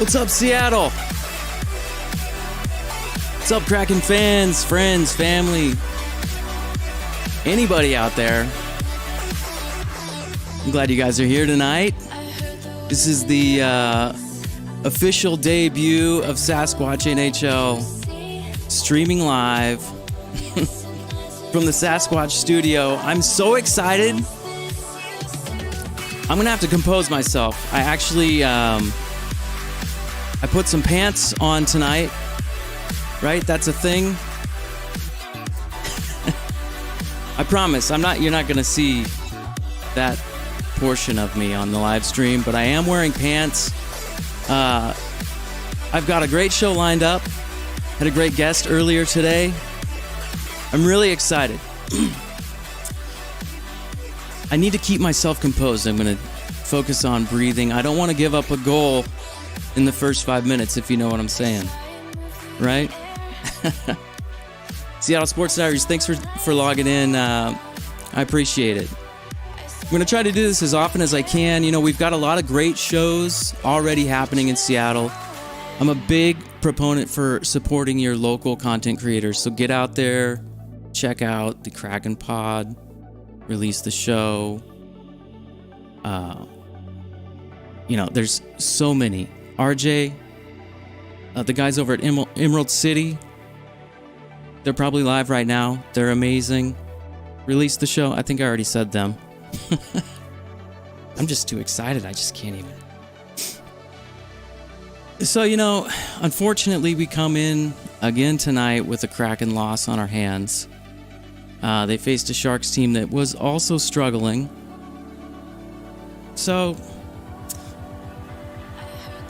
What's up, Seattle? What's up, Kraken fans, friends, family, anybody out there? I'm glad you guys are here tonight. This is the official debut of Sasquatch NHL, streaming live from the Sasquatch studio. I'm so excited. I'm gonna have to compose myself. I actually, I put some pants on tonight, right? That's a thing. I promise, you're not gonna see that portion of me on the live stream, but I am wearing pants. I've got a great show lined up. Had a great guest earlier today. I'm really excited. I need to keep myself composed. I'm going to focus on breathing. I don't want to give up a goal in the first 5 minutes, if you know what I'm saying. Right? Seattle Sports Diaries, thanks for logging in. I appreciate it. I'm going to try to do this as often as I can. You know, we've got a lot of great shows already happening in Seattle. I'm a big proponent for supporting your local content creators. So get out there, check out the Kraken Pod, release the show. You know, there's so many. RJ, the guys over at Emerald City, they're probably live right now. They're amazing. Release the show. I think I already said them. I'm just too excited. I just can't even. So, you know, unfortunately, we come in again tonight with a Kraken loss on our hands. They faced a Sharks team that was also struggling. So,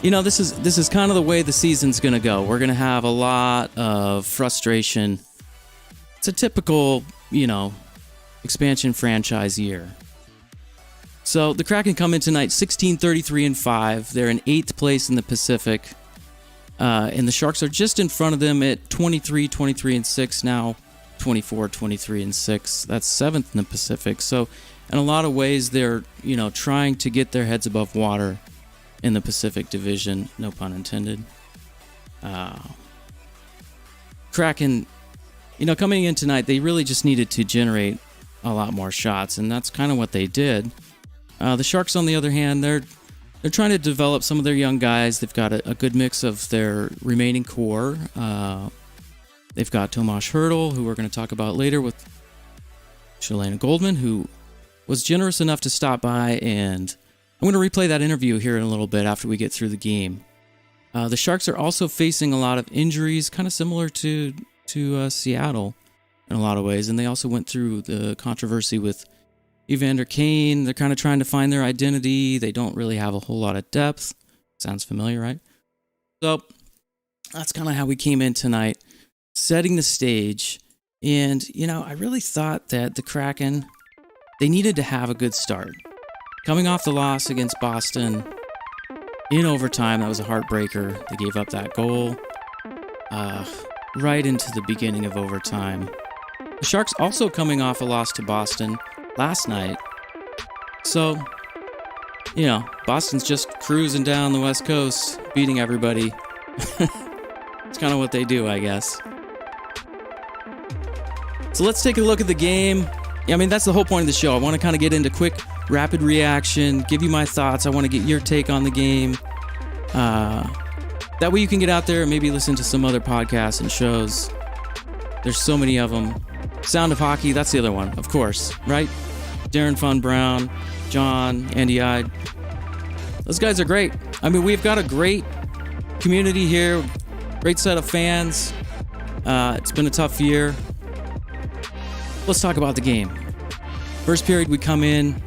you know, this is kind of the way the season's going to go. We're going to have a lot of frustration. It's a typical, you know, expansion franchise year. So the Kraken come in tonight 16-33-5. They're in 8th place in the Pacific. And the Sharks are just in front of them at 23-23-6 now. 24-23-6. That's 7th in the Pacific. So in a lot of ways, they're, you know, trying to get their heads above water in the Pacific Division. No pun intended. Kraken, you know, coming in tonight, they really just needed to generate a lot more shots, and that's kind of what they did. The Sharks, on the other hand, they're trying to develop some of their young guys. They've got a good mix of their remaining core. They've got Tomas Hertl, who we're going to talk about later, with Chelena Goldman, who was generous enough to stop by, and I'm going to replay that interview here in a little bit after we get through the game. The Sharks are also facing a lot of injuries, kind of similar to Seattle in a lot of ways, and they also went through the controversy with Evander Kane. They're kind of trying to find their identity. They don't really have a whole lot of depth. Sounds familiar, right? So that's kind of how we came in tonight, setting the stage. And, you know, I really thought that the Kraken, they needed to have a good start. Coming off the loss against Boston in overtime, that was a heartbreaker. They gave up that goal right into the beginning of overtime. The Sharks also coming off a loss to Boston last night. So, you know, Boston's just cruising down the West Coast, beating everybody. It's kind of what they do, I guess. So let's take a look at the game. Yeah, I mean, that's the whole point of the show. I want to kind of get into quick, rapid reaction, give you my thoughts. I want to get your take on the game. That way you can get out there and maybe listen to some other podcasts and shows. There's so many of them. Sound of Hockey, that's the other one, of course, right? Darren Fun Brown, John, Andy Ide. Those guys are great. I mean, we've got a great community here, great set of fans. It's been a tough year. Let's talk about the game. First period, we come in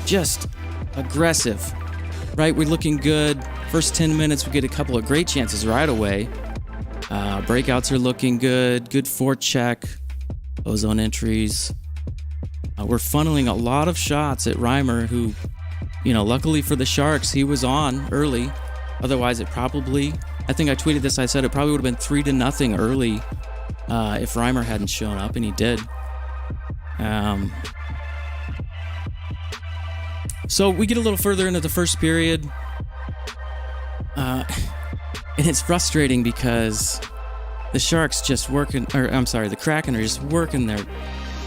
just aggressive, right? We're looking good. First 10 minutes, we get a couple of great chances right away. Breakouts are looking good. Good forecheck. Ozone entries. We're funneling a lot of shots at Reimer, who, you know, luckily for the Sharks, he was on early. Otherwise, it probably, I think I tweeted this, I said it probably would have been 3-0 early if Reimer hadn't shown up, and he did. So we get a little further into the first period. it's frustrating because the Sharks the Kraken are just working their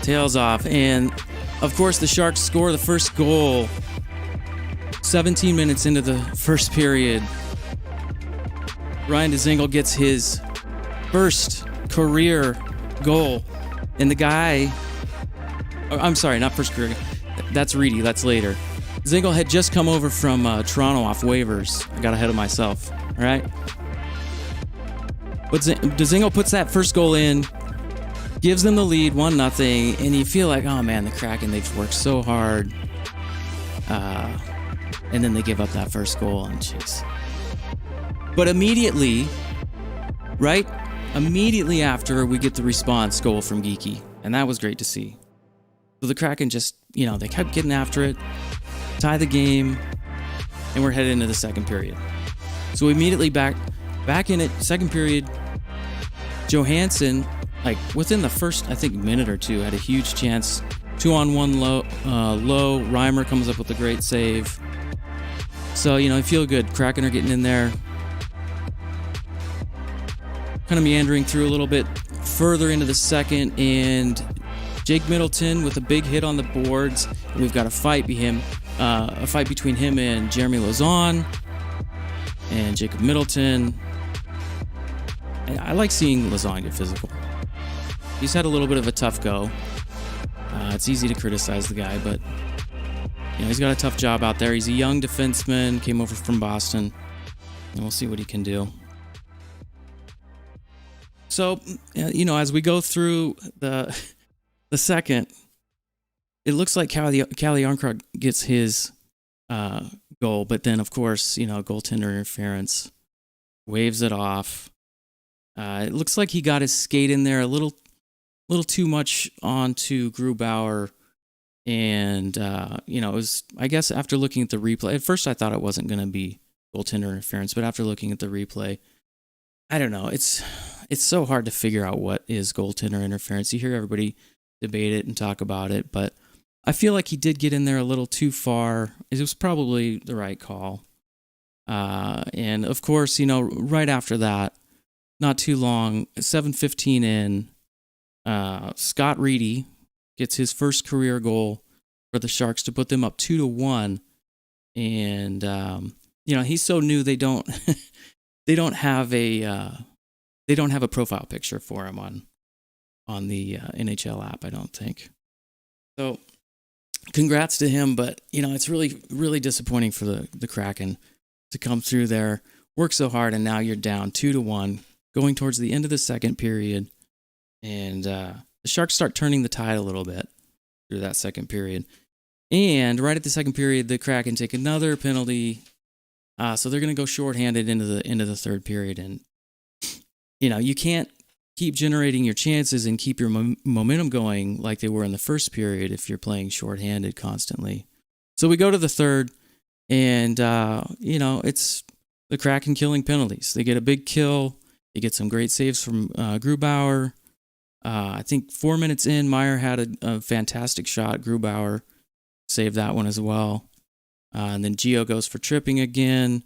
tails off. And of course, the Sharks score the first goal 17 minutes into the first period. Ryan Dzingel gets his first career goal. And the guy, I'm sorry, not first career. That's Reedy. That's later. Dzingel had just come over from Toronto off waivers. I got ahead of myself. All right. But Dzingel puts that first goal in, gives them the lead, 1-0, and you feel like, oh man, the Kraken, they've worked so hard. And then they give up that first goal, and jeez. But immediately after, we get the response goal from Geeky, and that was great to see. So the Kraken just, they kept getting after it, tie the game, and we're headed into the second period. So immediately back in it, second period, Johansson, within the first, I think, minute or two, had a huge chance. 2-on-1 low. Reimer comes up with a great save. So, I feel good. Kraken are getting in there. Kind of meandering through a little bit further into the second, and Jake Middleton with a big hit on the boards. And we've got a fight between him and Jeremy Lauzon and Jacob Middleton. And I like seeing Lauzon get physical. He's had a little bit of a tough go. It's easy to criticize the guy, but he's got a tough job out there. He's a young defenseman, came over from Boston, and we'll see what he can do. So, as we go through the second, it looks like Calle Jarnkrok gets his goal, but then, of course, goaltender interference, waves it off. It looks like he got his skate in there a little too much onto Grubauer, and it was, I guess, after looking at the replay. At first, I thought it wasn't going to be goaltender interference, but after looking at the replay, I don't know. It's so hard to figure out what is goaltender interference. You hear everybody debate it and talk about it, but I feel like he did get in there a little too far. It was probably the right call. And of course, right after that, not too long, 7:15 in, Scott Reedy gets his first career goal for the Sharks to put them up 2-1. And he's so new they don't have a profile picture for him on the NHL app, I don't think. So congrats to him, but it's really, really disappointing for the Kraken to come through there, work so hard, and now you're down 2-1, going towards the end of the second period, and the Sharks start turning the tide a little bit through that second period. And right at the second period, the Kraken take another penalty, so they're going to go shorthanded into the third period, and you can't keep generating your chances and keep your momentum going like they were in the first period if you're playing shorthanded constantly. So we go to the third, and it's the Kraken killing penalties. They get a big kill. They get some great saves from Grubauer. I think 4 minutes in, Meyer had a fantastic shot. Grubauer saved that one as well. And then Gio goes for tripping again.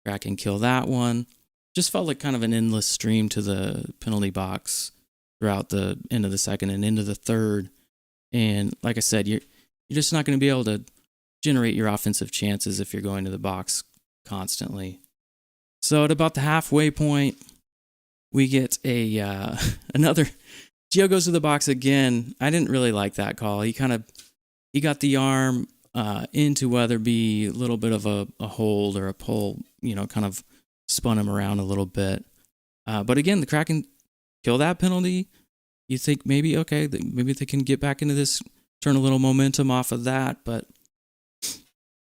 Kraken kill that one. Just felt like kind of an endless stream to the penalty box throughout the end of the second and into the third. And like I said, you're just not going to be able to generate your offensive chances if you're going to the box constantly. So at about the halfway point, we get another. Gio goes to the box again. I didn't really like that call. He got the arm into Weatherby, a little bit of a hold or a pull, kind of spun him around a little bit. But again, the Kraken kill that penalty. You think maybe they can get back into this, turn a little momentum off of that. But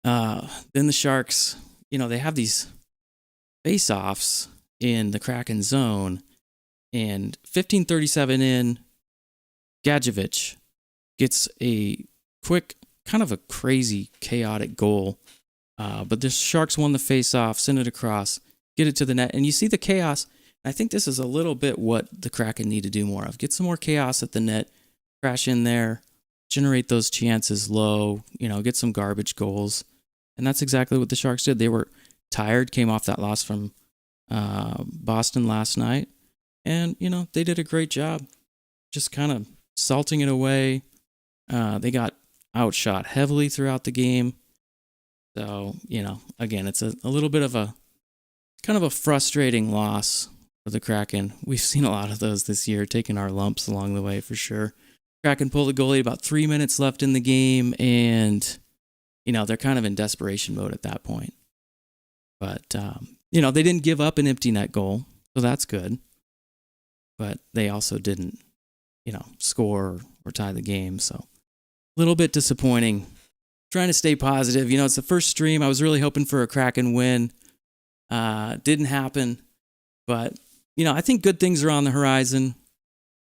then the Sharks, they have these face-offs in the Kraken zone, and 15:37 in, Gadjevich gets a quick, kind of a crazy, chaotic goal. But the Sharks won the face-off, send it across, get it to the net, and you see the chaos. I think this is a little bit what the Kraken need to do more of. Get some more chaos at the net, crash in there, generate those chances low, get some garbage goals. And that's exactly what the Sharks did. They were tired, came off that loss from Boston last night. And, they did a great job just kind of salting it away. They got outshot heavily throughout the game. So, again, it's a little bit of a kind of a frustrating loss for the Kraken. We've seen a lot of those this year, taking our lumps along the way for sure. Kraken pulled the goalie about 3 minutes left in the game, and, they're kind of in desperation mode at that point. But, they didn't give up an empty net goal, so that's good. But they also didn't, score or tie the game, so a little bit disappointing. Trying to stay positive. It's the first stream. I was really hoping for a Kraken win. Didn't happen. But, I think good things are on the horizon.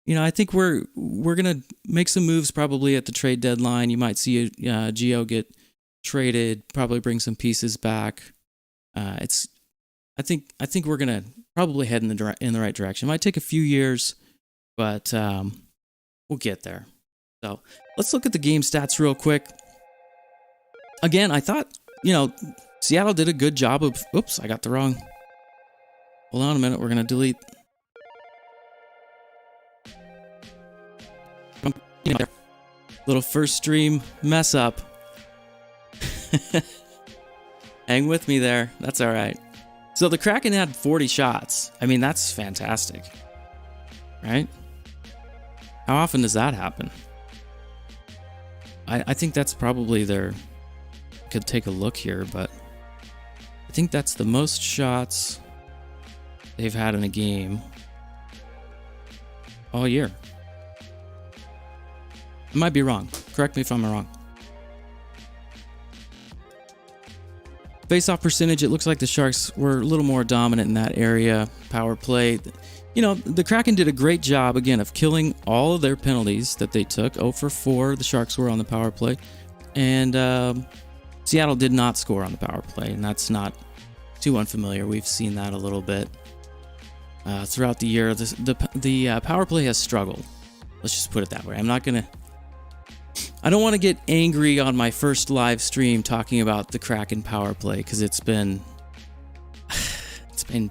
I think we're going to make some moves probably at the trade deadline. You might see Geo get traded, probably bring some pieces back. I think we're going to probably head in the right direction. It might take a few years, but we'll get there. So let's look at the game stats real quick. Again, I thought, Seattle did a good job of... Oops, I got the wrong... Hold on a minute, we're going to delete... Little first stream mess up. Hang with me there. That's all right. So the Kraken had 40 shots. I mean, that's fantastic. Right? How often does that happen? I think that's probably their... Could take a look here, but I think that's the most shots they've had in a game all year. I might be wrong. Correct me if I'm wrong. Face-off percentage, it looks like the Sharks were a little more dominant in that area. Power play. The Kraken did a great job, again, of killing all of their penalties that they took. 0 for 4, the Sharks were on the power play. And Seattle did not score on the power play, and that's not too unfamiliar. We've seen that a little bit throughout the year. The power play has struggled. Let's just put it that way. I don't want to get angry on my first live stream talking about the Kraken power play because it's been bad.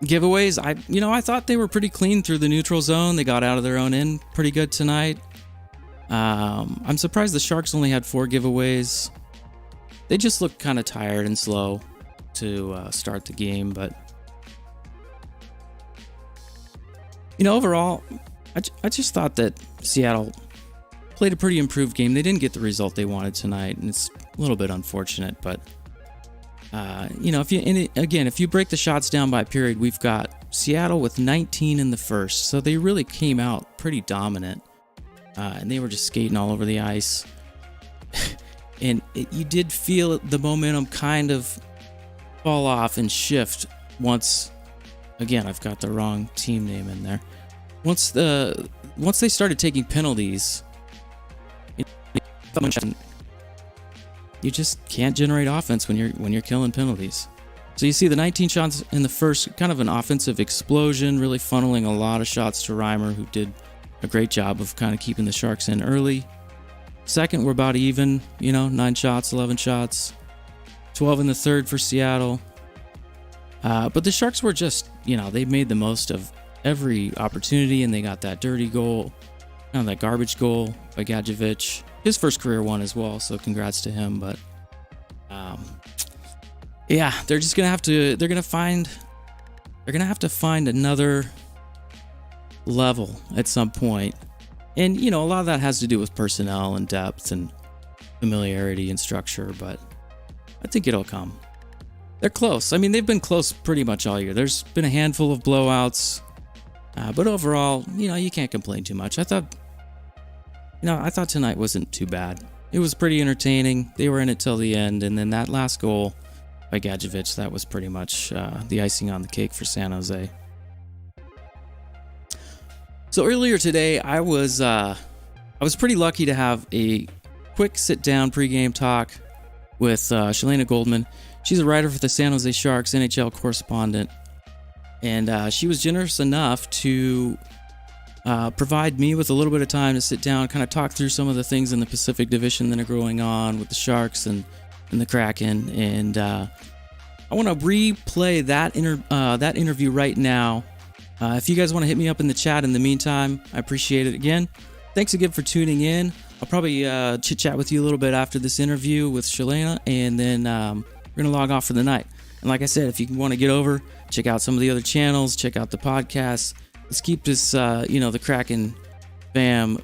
Giveaways, I thought they were pretty clean through the neutral zone. They got out of their own end pretty good tonight. I'm surprised the Sharks only had 4 giveaways. They just looked kind of tired and slow to start the game, but overall, I just thought that Seattle played a pretty improved game. They didn't get the result they wanted tonight, and it's a little bit unfortunate, but if you break the shots down by period, we've got Seattle with 19 in the first, so they really came out pretty dominant. And they were just skating all over the ice. And you did feel the momentum kind of fall off and shift once... Again, I've got the wrong team name in there. Once they started taking penalties, you just can't generate offense when you're killing penalties. So you see the 19 shots in the first, kind of an offensive explosion, really funneling a lot of shots to Reimer, who did a great job of kind of keeping the Sharks in early. Second, we're about even, 9 shots, 11 shots. 12 in the third for Seattle. But the Sharks were just, they made the most of every opportunity, and they got that dirty goal, that garbage goal by Gadjevich. His first career one as well, so congrats to him. But, they're just going to have to find another level at some point. And, a lot of that has to do with personnel and depth and familiarity and structure, but I think it'll come. They're close. I mean, they've been close pretty much all year. There's been a handful of blowouts, but overall, you can't complain too much. I thought tonight wasn't too bad. It was pretty entertaining. They were in it till the end, and then that last goal by Gadjevich, that was pretty much the icing on the cake for San Jose. So earlier today, I was pretty lucky to have a quick sit-down pregame talk with Chelena Goldman. She's a writer for the San Jose Sharks, NHL correspondent, and she was generous enough to provide me with a little bit of time to sit down, kind of talk through some of the things in the Pacific Division that are going on with the Sharks, and and the Kraken. And I want to replay that interview right now. If you guys want to hit me up in the chat in the meantime, I appreciate it. Again, thanks again for tuning in. I'll probably chit-chat with you a little bit after this interview with Chelena, and then we're going to log off for the night. And like I said, if you want to get over, check out some of the other channels, check out the podcasts. Let's keep this, the Kraken fam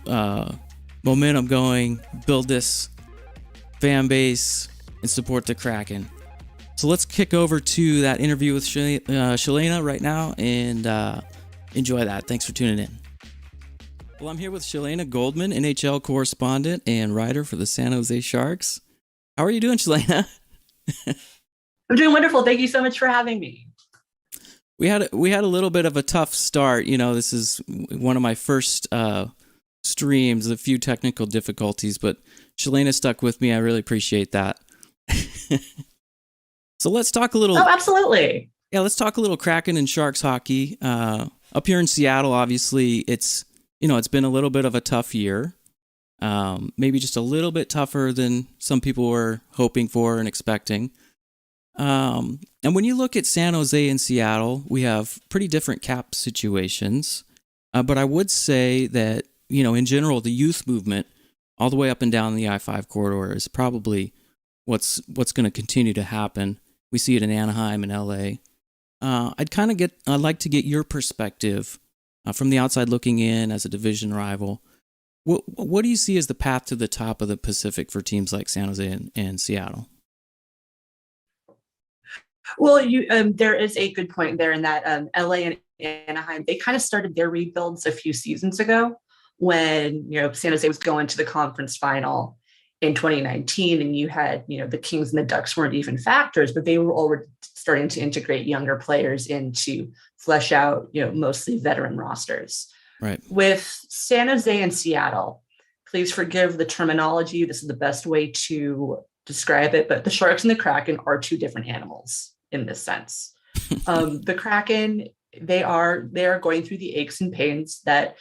momentum going, build this fan base, and support the Kraken. So let's kick over to that interview with Chelena right now and enjoy that. Thanks for tuning in. Well, I'm here with Chelena Goldman, NHL correspondent and writer for the San Jose Sharks. How are you doing, Chelena? I'm doing wonderful. Thank you so much for having me. We had a little bit of a tough start. This is one of my first streams, a few technical difficulties, but Chelena stuck with me. I really appreciate that. So let's talk a little. Oh, absolutely. Yeah, let's talk a little Kraken and Sharks hockey. Up here in Seattle, obviously, it's been a little bit of a tough year. Maybe just a little bit tougher than some people were hoping for and expecting. And when you look at San Jose and Seattle, we have pretty different cap situations. But I would say that, in general, the youth movement all the way up and down the I-5 corridor is probably what's going to continue to happen. We see it in Anaheim and LA. I'd like to get your perspective from the outside looking in as a division rival. What do you see as the path to the top of the Pacific for teams like San Jose and Seattle? Well, there is a good point there in that LA and Anaheim, they kind of started their rebuilds a few seasons ago when, San Jose was going to the conference final in 2019, and you had, the Kings and the Ducks weren't even factors, but they were already starting to integrate younger players in to flesh out, mostly veteran rosters. Right. With San Jose and Seattle, please forgive the terminology. This is the best way to describe it, but the Sharks and the Kraken are two different animals in this sense. The Kraken, they are going through the aches and pains that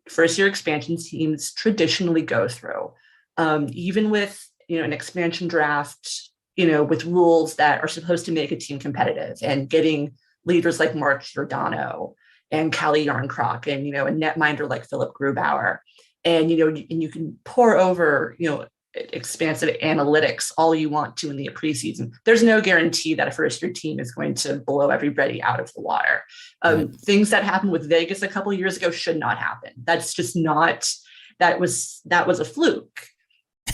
first-year expansion teams traditionally go through. Even with, an expansion draft, with rules that are supposed to make a team competitive and getting leaders like Mark Giordano and Kalle Yarncroc and, a netminder like Philip Grubauer. And, and you can pour over, expansive analytics all you want to in the preseason. There's no guarantee that a first-year team is going to blow everybody out of the water. Things that happened with Vegas a couple of years ago should not happen. That's just not, that was a fluke.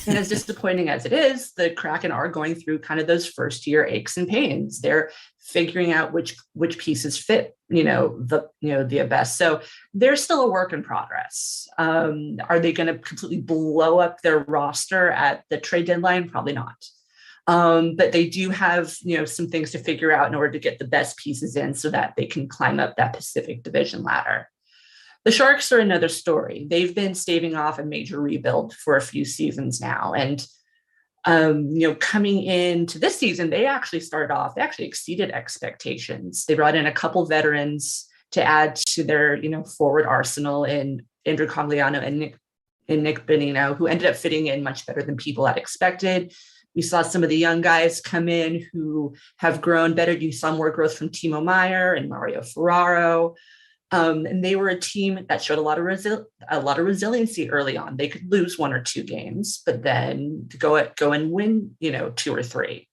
And as disappointing as it is, the Kraken are going through kind of those first-year aches and pains. They're figuring out which pieces fit, the best. So they're still a work in progress. Are they going to completely blow up their roster at the trade deadline? Probably not. But they do have, some things to figure out in order to get the best pieces in so that they can climb up that Pacific Division ladder. The Sharks are another story. They've been staving off a major rebuild for a few seasons now. And, coming into this season, they actually exceeded expectations. They brought in a couple veterans to add to their, forward arsenal in Andrew Cogliano and Nick Bonino, who ended up fitting in much better than people had expected. We saw some of the young guys come in who have grown better. You saw more growth from Timo Meier and Mario Ferraro. And they were a team that showed a lot of resiliency early on. They could lose one or two games, but then to go and win, 2 or 3.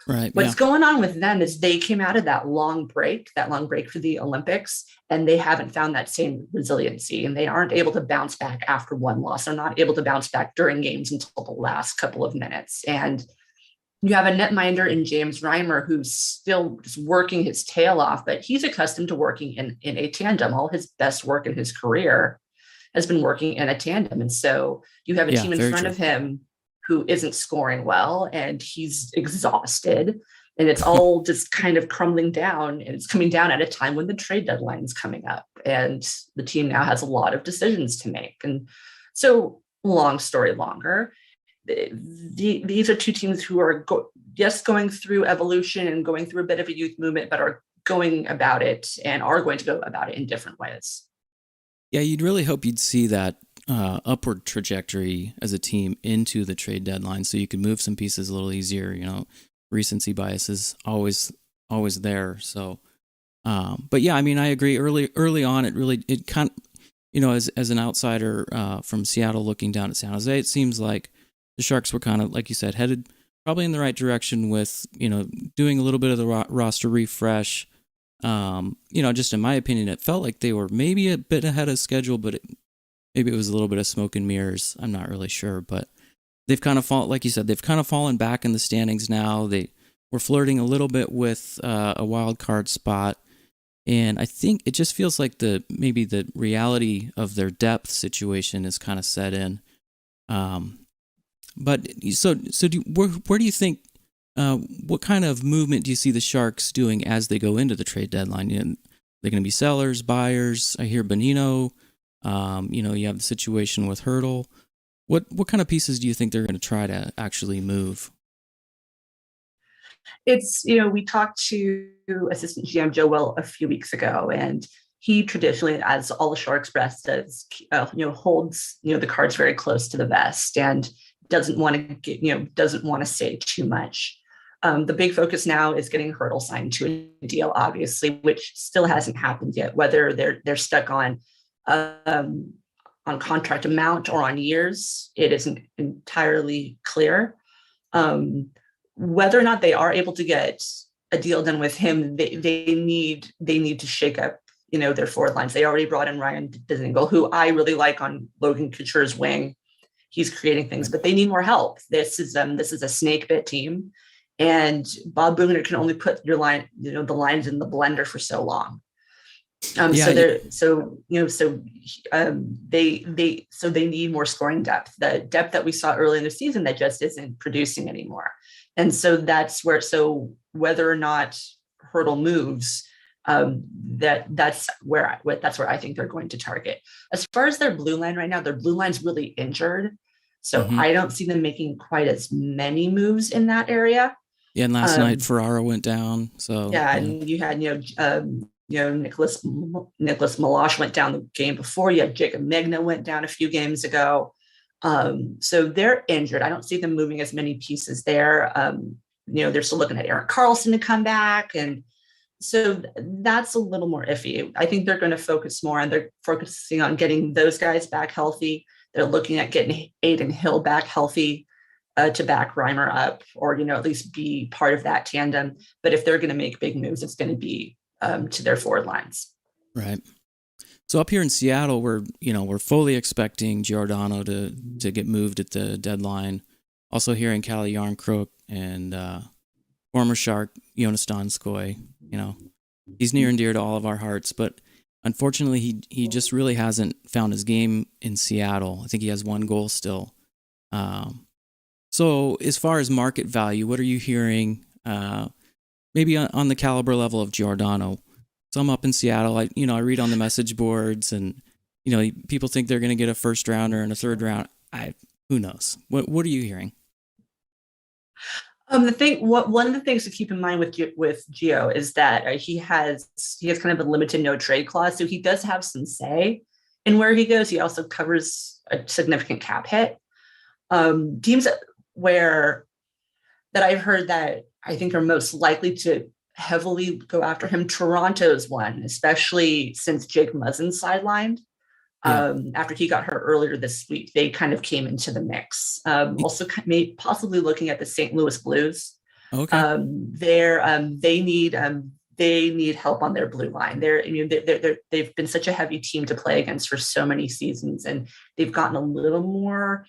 Right. What's going on with them is they came out of that long break for the Olympics, and they haven't found that same resiliency, and they aren't able to bounce back after one loss. They're not able to bounce back during games until the last couple of minutes. And you have a netminder in James Reimer who's still just working his tail off, but he's accustomed to working in a tandem. All his best work in his career has been working in a tandem. And so you have a team in front of him who isn't scoring well, and he's exhausted, and it's all just kind of crumbling down, and it's coming down at a time when the trade deadline is coming up, and the team now has a lot of decisions to make. And so, long story longer, these are two teams who are going through evolution and going through a bit of a youth movement, but are going about it and are going to go about it in different ways. Yeah, you'd really hope you'd see that upward trajectory as a team into the trade deadline, so you could move some pieces a little easier. Recency bias is always there. So, but yeah, I mean, I agree. Early on, it kind of, as an outsider from Seattle looking down at San Jose, it seems like the Sharks were kind of, like you said, headed probably in the right direction with doing a little bit of the roster refresh. Just in my opinion, it felt like they were maybe a bit ahead of schedule, but maybe it was a little bit of smoke and mirrors. I'm not really sure, but they've kind of fallen back in the standings now. They were flirting a little bit with a wild card spot, and I think it just feels like maybe the reality of their depth situation is kind of set in. But where do you think? What kind of movement do you see the Sharks doing as they go into the trade deadline? They're going to be sellers, buyers. I hear Bonino. You have the situation with Hurdle. What kind of pieces do you think they're going to try to actually move? It's, we talked to assistant GM Joe Well a few weeks ago, and he traditionally, as all the Sharks press does, holds, the cards very close to the vest and doesn't want to say too much. The big focus now is getting Hurdle signed to a deal, obviously, which still hasn't happened yet. Whether they're stuck on contract amount or on years, it isn't entirely clear. Whether or not they are able to get a deal done with him, they need to shake up, their forward lines. They already brought in Ryan Dzingel, who I really like on Logan Couture's wing. He's creating things, but they need more help. This is a snake bit team, and Bob Booner can only put the lines in the blender for so long. They need more scoring depth. The depth that we saw early in the season that just isn't producing anymore. And so that's where, whether or not Hurdle moves, that's where I think they're going to target. As far as their blue line right now, their blue line's really injured. So I don't see them making quite as many moves in that area. Yeah, and last night Ferraro went down. So and you had Nicholas Milosh went down the game before. You had Jacob Megna went down a few games ago. So they're injured. I don't see them moving as many pieces there. They're still looking at Erik Karlsson to come back. And so that's a little more iffy. I think they're going to focus more, and they're focusing on getting those guys back healthy. They're looking at getting Aiden Hill back healthy to back Reimer up, or, at least be part of that tandem. But if they're going to make big moves, it's going to be to their forward lines. Right. So up here in Seattle, we're fully expecting Giordano to get moved at the deadline. Also hearing Kalle Järnkrok and former Shark Jonas Donskoy. He's near and dear to all of our hearts, but unfortunately he just really hasn't found his game in Seattle. I think he has one goal still. So as far as market value, what are you hearing? Maybe on the caliber level of Giordano. So I'm up in Seattle. I read on the message boards, and people think they're going to get a first rounder and a third round. Who knows? What are you hearing? One of the things to keep in mind with Gio is that he has kind of a limited no trade clause, so he does have some say in where he goes. He also covers a significant cap hit. Teams that I've heard that I think are most likely to heavily go after him. Toronto's one, especially since Jake Muzzin sidelined. After he got hurt earlier this week, they kind of came into the mix. Also, possibly looking at the St. Louis Blues. Okay. They need help on their blue line. They've been such a heavy team to play against for so many seasons, and they've gotten a little more,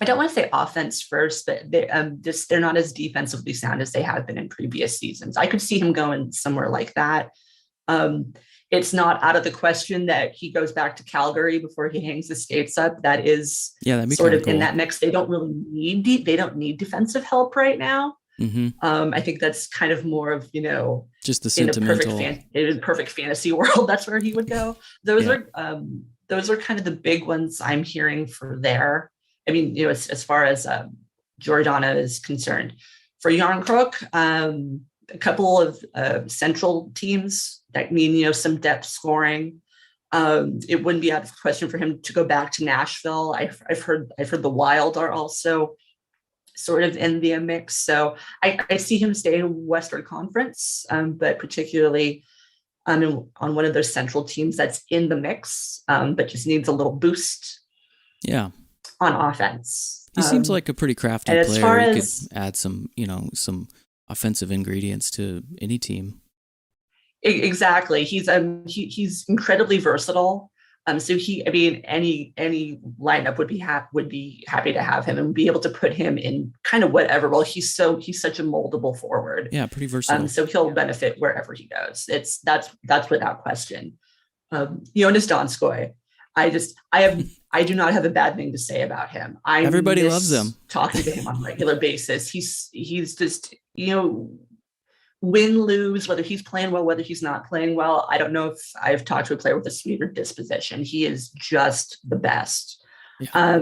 I don't want to say offense first, but they're not as defensively sound as they have been in previous seasons. I could see him going somewhere like that. It's not out of the question that he goes back to Calgary before he hangs the skates up. That is sort of cool. In that mix. They don't really need defensive help right now. Mm-hmm. I think that's kind of more of, just the sentimental. In a perfect fantasy world, that's where he would go. Those are kind of the big ones I'm hearing for there. I mean, as far as Giordano is concerned, for Järnkrok, a couple of central teams that need, some depth scoring. It wouldn't be out of the question for him to go back to Nashville. I've heard the Wild are also sort of in the mix. So I see him stay in Western Conference, but particularly on one of those central teams that's in the mix, but just needs a little boost. Yeah. On offense. He seems like a pretty crafty and player. As far he as, could add some offensive ingredients to any team. Exactly. He's incredibly versatile. So any lineup would be happy to have him and be able to put him in kind of whatever role. He's such a moldable forward. Yeah, pretty versatile. So he'll benefit wherever he goes. That's without question. Jonas Donskoy. I do not have a bad thing to say about him. Everybody loves him. Talking to him on a regular basis. He's just, win, lose, whether he's playing well, whether he's not playing well. I don't know if I've talked to a player with a sweeter disposition. He is just the best. Yeah.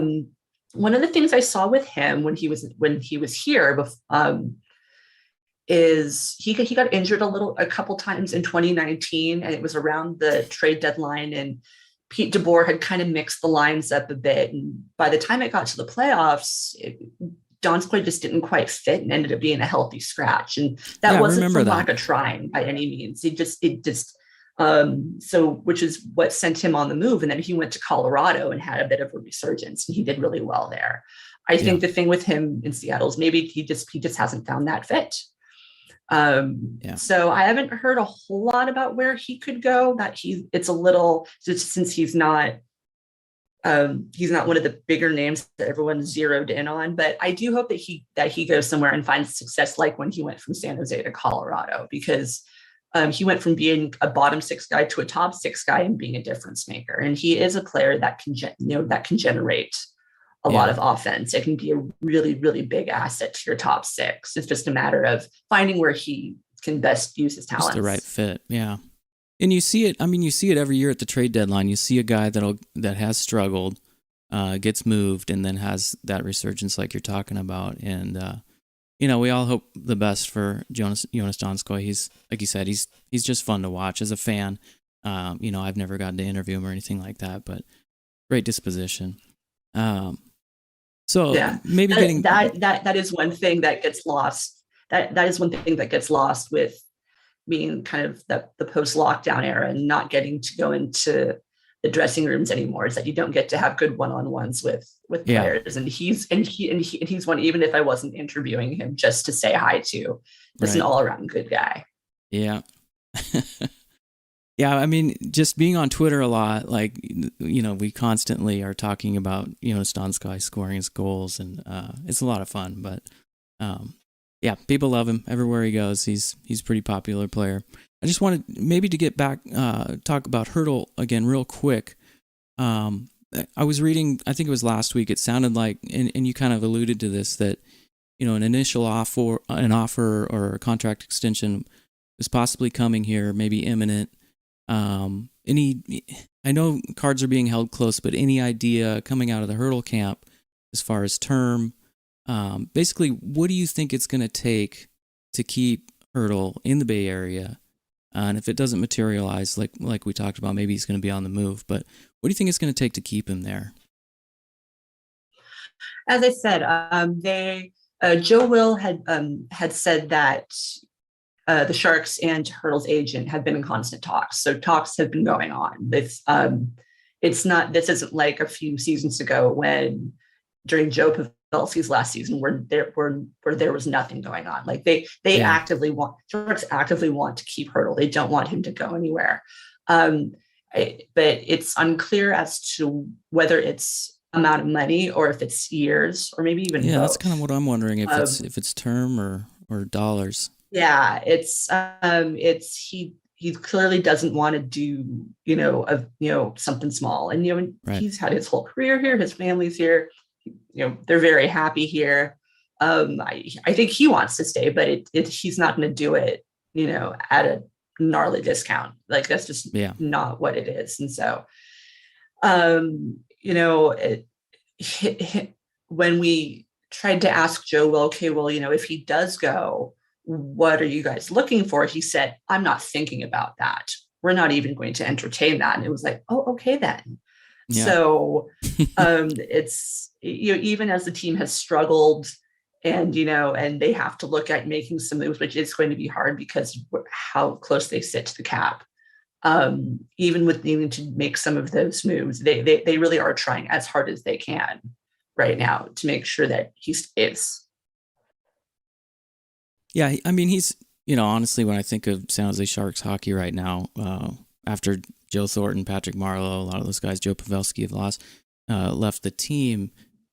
One of the things I saw with him when he was here, is he got injured a couple times in 2019, and it was around the trade deadline, and Pete DeBoer had kind of mixed the lines up a bit. And by the time it got to the playoffs, Donskoy just didn't quite fit and ended up being a healthy scratch. And that wasn't from lack of trying by any means. So which is what sent him on the move. And then he went to Colorado and had a bit of a resurgence, and he did really well there. I think the thing with him in Seattle is maybe he just hasn't found that fit. So I haven't heard a whole lot about where he could go. It's a little, since he's not one of the bigger names that everyone's zeroed in on, but I do hope that he goes somewhere and finds success, like when he went from San Jose to Colorado, because he went from being a bottom six guy to a top six guy and being a difference maker. And he is a player that can generate a lot of offense. It can be a really, really big asset to your top six. It's just a matter of finding where he can best use his talents. Just the right fit. Yeah. And you see it. I mean, you see it every year at the trade deadline. You see a guy that has struggled, gets moved, and then has that resurgence like you're talking about. And we all hope the best for Jonas Donskoy. He's, like you said, he's just fun to watch as a fan. I've never gotten to interview him or anything like that, but great disposition. Maybe that is one thing that gets lost. That is one thing that gets lost with being kind of the post-lockdown era and not getting to go into the dressing rooms anymore, is that you don't get to have good one-on-ones with players. And he's one, even if I wasn't interviewing him, just to say hi to, just an all-around good guy. Yeah. Yeah, I mean, just being on Twitter a lot, like, we constantly are talking about, Donskoy scoring his goals, and it's a lot of fun. But people love him everywhere he goes. He's a pretty popular player. I just wanted maybe to get back, talk about Hertl again real quick. I was reading, I think it was last week, it sounded like, and you kind of alluded to this, that, an initial offer or a contract extension is possibly coming here, maybe imminent. I know cards are being held close, but any idea coming out of the Hertl camp as far as term? Basically, what do you think it's going to take to keep Hertl in the Bay Area? And if it doesn't materialize, like we talked about, maybe he's going to be on the move. But what do you think it's going to take to keep him there? As I said, Joe Will had said that the Sharks and Hertl's agent have been in constant talks. So talks have been going on. This isn't like a few seasons ago when, during Joe Pavelski's last season, where there was nothing going on. Like Sharks actively want to keep Hertl. They don't want him to go anywhere. But it's unclear as to whether it's amount of money or if it's years or maybe even both. That's kind of what I'm wondering, if it's term or dollars. Yeah, he clearly doesn't want to do something small, and he's had his whole career here, his family's here, they're very happy here. I think he wants to stay, but he's not going to do it at a gnarly discount. Like, that's just not what it is. And so when we tried to ask Joe, if he does go, what are you guys looking for? He said, I'm not thinking about that. we're not even going to entertain that. And it was like, oh, okay then. Yeah. So it's, even as the team has struggled and, and they have to look at making some moves, which is going to be hard because how close they sit to the cap. Even with needing to make some of those moves, they really are trying as hard as they can right now to make sure that he stays. Yeah, I mean, he's, honestly, when I think of San Jose Sharks hockey right now, after Joe Thornton, Patrick Marleau, a lot of those guys, Joe Pavelski have left the team,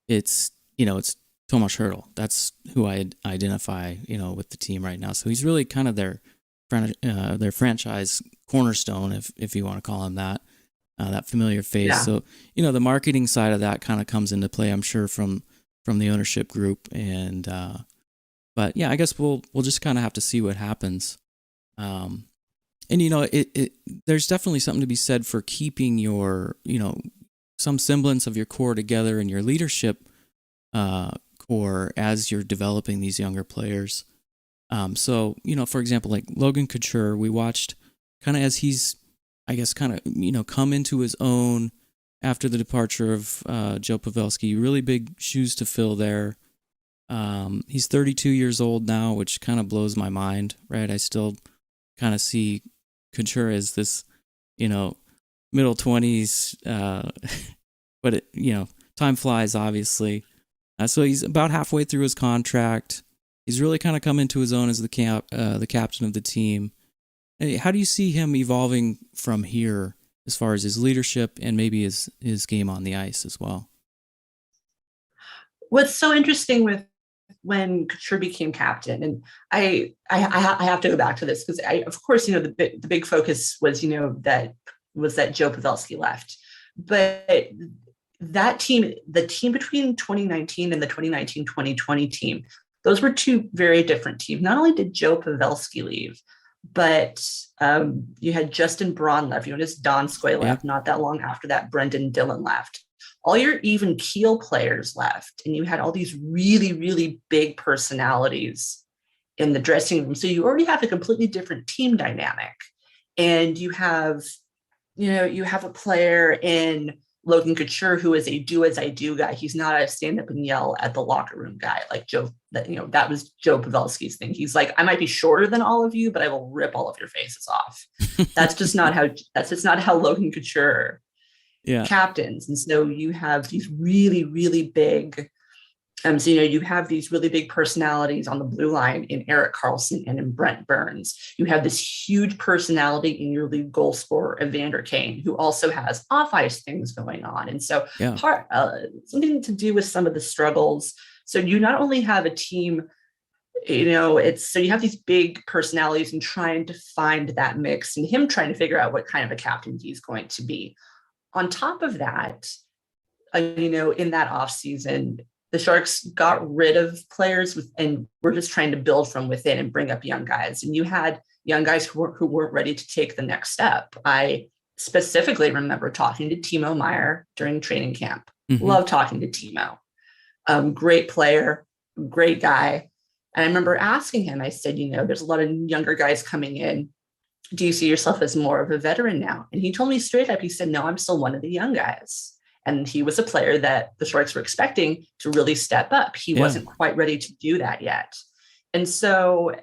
it's Tomas Hertl. That's who I identify, with the team right now. So he's really kind of their franchise cornerstone, if you want to call him that familiar face. Yeah. So, the marketing side of that kind of comes into play, I'm sure, from the ownership group. And, but yeah, I guess we'll just kind of have to see what happens. And, there's definitely something to be said for keeping your, some semblance of your core together and your leadership core as you're developing these younger players. So, for example, like Logan Couture, we watched kind of as he's, I guess, kind of, come into his own after the departure of Joe Pavelski. Really big shoes to fill there. He's 32 years old now, which kind of blows my mind, right? I still kind of see Couture as this, middle 20s, but time flies, obviously. So he's about halfway through his contract. He's really kind of come into his own as the captain of the team. How do you see him evolving from here as far as his leadership and maybe his game on the ice as well? What's so interesting with when Couture became captain, and I have to go back to this because of course, the big focus was, that Joe Pavelski left, but that team, the team between 2019 and the 2019-2020 team, those were two very different teams. Not only did Joe Pavelski leave, but you had Justin Braun left. You noticed Donskoy left. Not that long after that, Brendan Dillon left. All your even keel players left, and you had all these really, really big personalities in the dressing room. So you already have a completely different team dynamic, and you have a player in Logan Couture who is a do as I do guy. He's not a stand up and yell at the locker room guy like Joe. That was Joe Pavelski's thing. He's like, I might be shorter than all of you, but I will rip all of your faces off. That's just not how Logan Couture captains. And so you have these really, really big, you have these really big personalities on the blue line in Erik Karlsson and in Brent Burns. You have this huge personality in your league goal scorer, Evander Kane, who also has off-ice things going on. And so something to do with some of the struggles. So you not only have a team, you have these big personalities and trying to find that mix and him trying to figure out what kind of a captain he's going to be. On top of that, in that offseason, the Sharks got rid of players and we're just trying to build from within and bring up young guys. And you had young guys who weren't ready to take the next step. I specifically remember talking to Timo Meier during training camp. Mm-hmm. Love talking to Timo. Great player, great guy. And I remember asking him, I said, there's a lot of younger guys coming in. Do you see yourself as more of a veteran now? And he told me straight up, he said, no, I'm still one of the young guys. And he was a player that the Sharks were expecting to really step up. He wasn't quite ready to do that yet. And so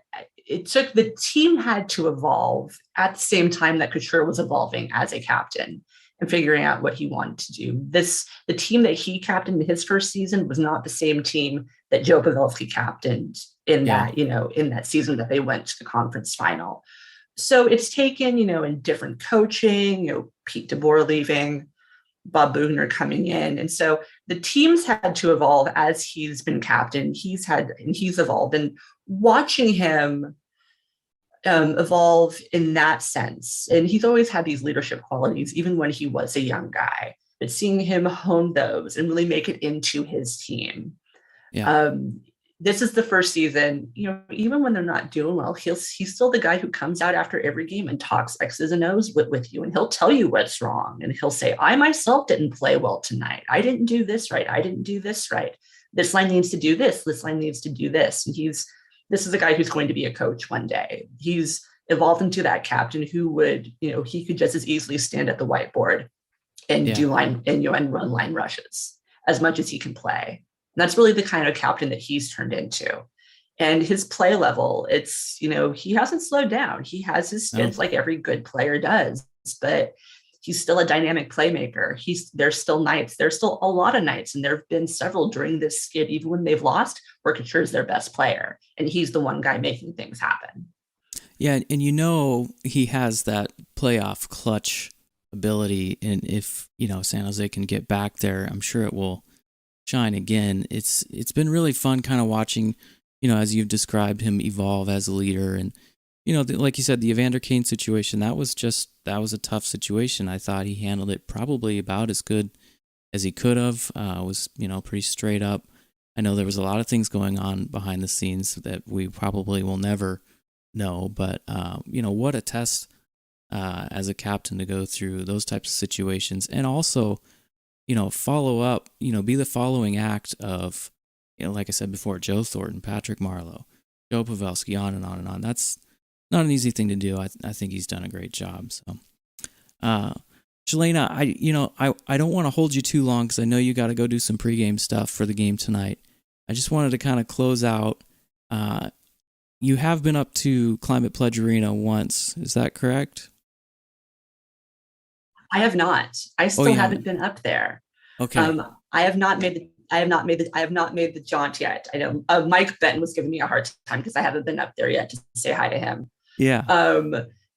the team had to evolve at the same time that Couture was evolving as a captain and figuring out what he wanted to do. The team that he captained in his first season was not the same team that Joe Pavelski captained in that season that they went to the conference final. So it's taken, in different coaching, Pete DeBoer leaving, Bob Buchner coming in. And so the teams had to evolve as he's been captain. He's evolved, and watching him evolve in that sense. And he's always had these leadership qualities, even when he was a young guy, but seeing him hone those and really make it into his team. Yeah. This is the first season, even when they're not doing well, he's still the guy who comes out after every game and talks X's and O's with you. And he'll tell you what's wrong. And he'll say, I myself didn't play well tonight. I didn't do this right. I didn't do this right. This line needs to do this. This line needs to do this. And this is a guy who's going to be a coach one day. He's evolved into that captain who would, he could just as easily stand at the whiteboard and Yeah. do line and run line rushes as much as he can play. And that's really the kind of captain that he's turned into. And his play level, it's, he hasn't slowed down. He has his stints like every good player does, but he's still a dynamic playmaker. There's still nights. There's still a lot of nights, and there have been several during this skid, even when they've lost, where Couture is their best player, and he's the one guy making things happen. Yeah, and he has that playoff clutch ability, and if San Jose can get back there, I'm sure it will shine again. It's been really fun kind of watching, as you've described him evolve as a leader, and like you said, the Evander Kane situation, that was a tough situation. I thought he handled it probably about as good as he could have. Was pretty straight up. I know there was a lot of things going on behind the scenes that we probably will never know, but what a test as a captain to go through those types of situations, and also follow up, be the following act of, like I said before, Joe Thornton, Patrick Marleau, Joe Pavelski, on and on and on. That's not an easy thing to do. I think he's done a great job. So, Chelena, I don't want to hold you too long because I know you got to go do some pregame stuff for the game tonight. I just wanted to kind of close out. You have been up to Climate Pledge Arena once, is that correct? I have not. I still haven't been up there. Okay. I have not made the jaunt yet. I know Mike Benton was giving me a hard time because I haven't been up there yet to say hi to him. Yeah.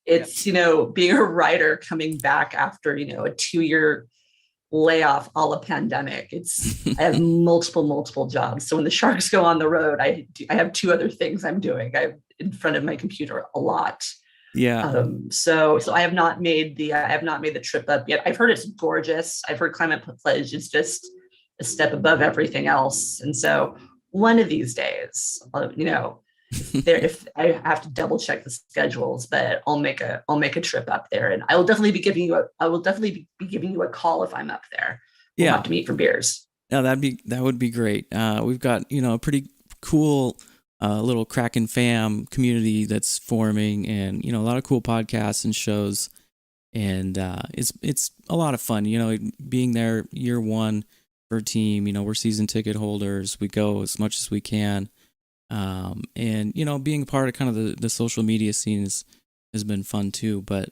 It's being a writer coming back after a 2-year layoff, all a pandemic. I have multiple jobs. So when the Sharks go on the road, I have 2 other things I'm doing. I'm in front of my computer a lot. Yeah. So I have not made the trip up yet. I've heard it's gorgeous. I've heard Climate Pledge is just a step above everything else. And so one of these days, if I have to double check the schedules, but I'll make a trip up there, and I will definitely be giving you a call if I'm up there. We'll have to meet for beers. Yeah, that would be great. We've got a pretty cool little Kraken fam community that's forming, and a lot of cool podcasts and shows, and it's a lot of fun. Being there year one for a team. We're season ticket holders. We go as much as we can. And being a part of kind of the social media scene has been fun too. But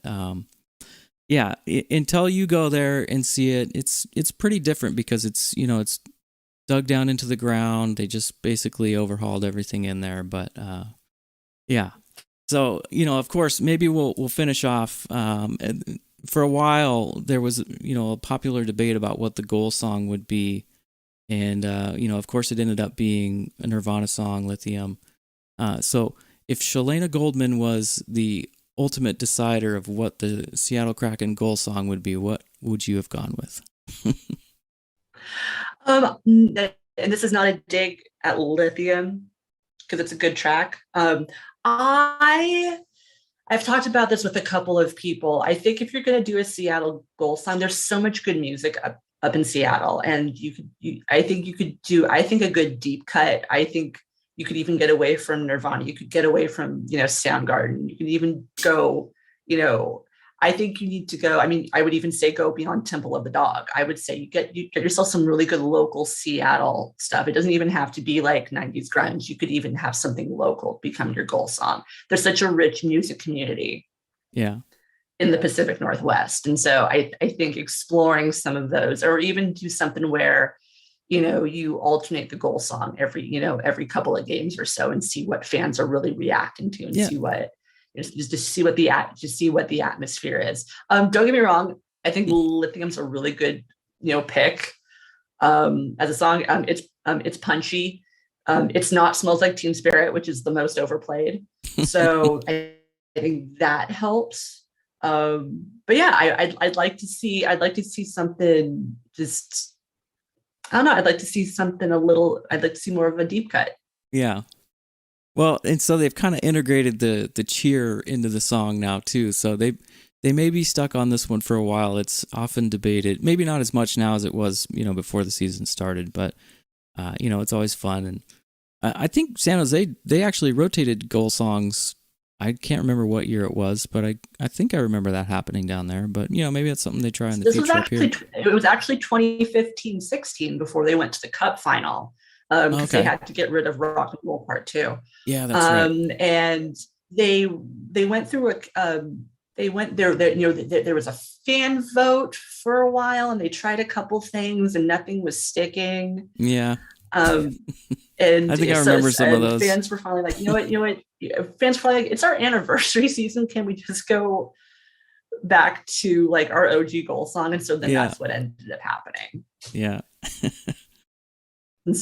until you go there and see it, it's pretty different because it's it's dug down into the ground. They just basically overhauled everything in there. But so of course, maybe we'll finish off. For a while, there was a popular debate about what the goal song would be. And, of course, it ended up being a Nirvana song, Lithium. So if Chelena Goldman was the ultimate decider of what the Seattle Kraken goal song would be, what would you have gone with? And this is not a dig at Lithium because it's a good track. I've talked about this with a couple of people. I think if you're going to do a Seattle goal song, there's so much good music up in Seattle, and I think you could do a good deep cut. I think you could even get away from Nirvana. You could get away from Soundgarden. You could even go. I think you need to go. I mean, I would even say go beyond Temple of the Dog. I would say you get yourself some really good local Seattle stuff. It doesn't even have to be like 90s grunge. You could even have something local become your goal song. There's such a rich music community. Yeah. In the Pacific Northwest. And so I think exploring some of those, or even do something where, you alternate the goal song every couple of games or so, and see what fans are really reacting to, and see what, just to see what the atmosphere is. Don't get me wrong. I think Lithium's a really good, pick as a song. It's punchy. It's not Smells Like Teen Spirit, which is the most overplayed. So I think that helps. But yeah, I'd like to see something just, I don't know. I'd like to see more of a deep cut. Yeah. Well, and so they've kind of integrated the cheer into the song now too. So they may be stuck on this one for a while. It's often debated, maybe not as much now as it was, before the season started, but it's always fun. And I think San Jose, they actually rotated goal songs I can't remember what year it was, but I think I remember that happening down there. But, maybe that's something they try in the future up here. It was actually 2015-16 before they went to the Cup final, because they had to get rid of Rock and Roll Part 2. Yeah, that's right. And they went through there was a fan vote for a while, and they tried a couple things and nothing was sticking. Yeah. And I think I remember some of those. Fans were finally like, you know what? Fans were probably like, it's our anniversary season. Can we just go back to like our OG goal song? And so then that's what ended up happening. Yeah. And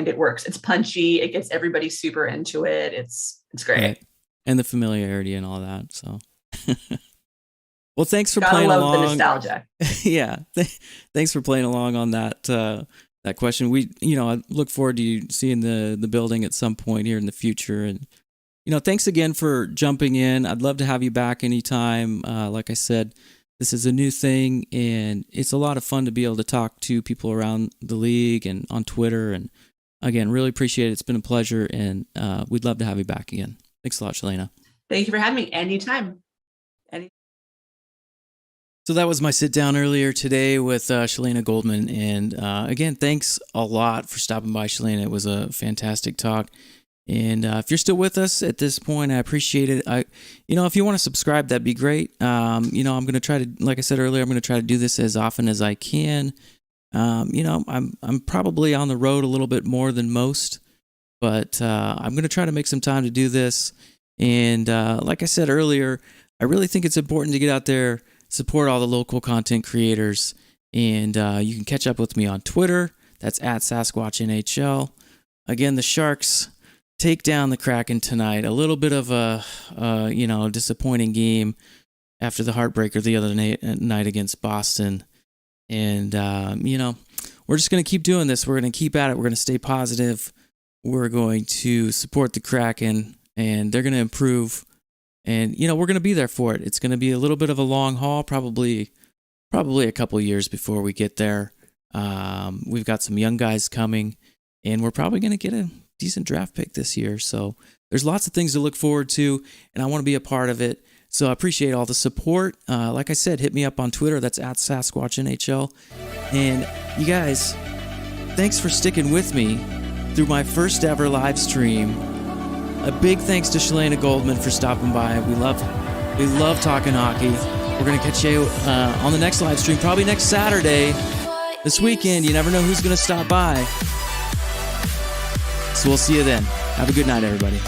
it works. It's punchy. It gets everybody super into it. It's great. Right. And the familiarity and all that. So, well, thanks for Gotta playing love along. the nostalgia. Yeah. Thanks for playing along on that question. I look forward to you seeing the building at some point here in the future. And, thanks again for jumping in. I'd love to have you back anytime. Like I said, this is a new thing, and it's a lot of fun to be able to talk to people around the league and on Twitter. And again, really appreciate it. It's been a pleasure, and we'd love to have you back again. Thanks a lot, Chelena. Thank you for having me anytime. So that was my sit down earlier today with Chelena Goldman. And again, thanks a lot for stopping by, Chelena. It was a fantastic talk. And if you're still with us at this point, I appreciate it. If you want to subscribe, that'd be great. I'm going to try to, like I said earlier, I'm going to try to do this as often as I can. I'm probably on the road a little bit more than most, but I'm going to try to make some time to do this. And like I said earlier, I really think it's important to get out there, support all the local content creators, and you can catch up with me on Twitter. That's at Sasquatch NHL. Again, the Sharks take down the Kraken tonight. A little bit of a disappointing game after the heartbreaker the other night against Boston. And we're just going to keep doing this. We're going to keep at it. We're going to stay positive. We're going to support the Kraken, and they're going to improve. And we're going to be there for it. It's going to be a little bit of a long haul, probably a couple years before we get there. We've got some young guys coming, and we're probably going to get a decent draft pick this year. So there's lots of things to look forward to, and I want to be a part of it. So I appreciate all the support. Like I said, hit me up on Twitter. That's at Sasquatch NHL. And you guys, thanks for sticking with me through my first ever live stream. A big thanks to Chelena Goldman for stopping by. We love talking hockey. We're going to catch you on the next live stream, probably next Saturday. This weekend, you never know who's going to stop by. So we'll see you then. Have a good night, everybody.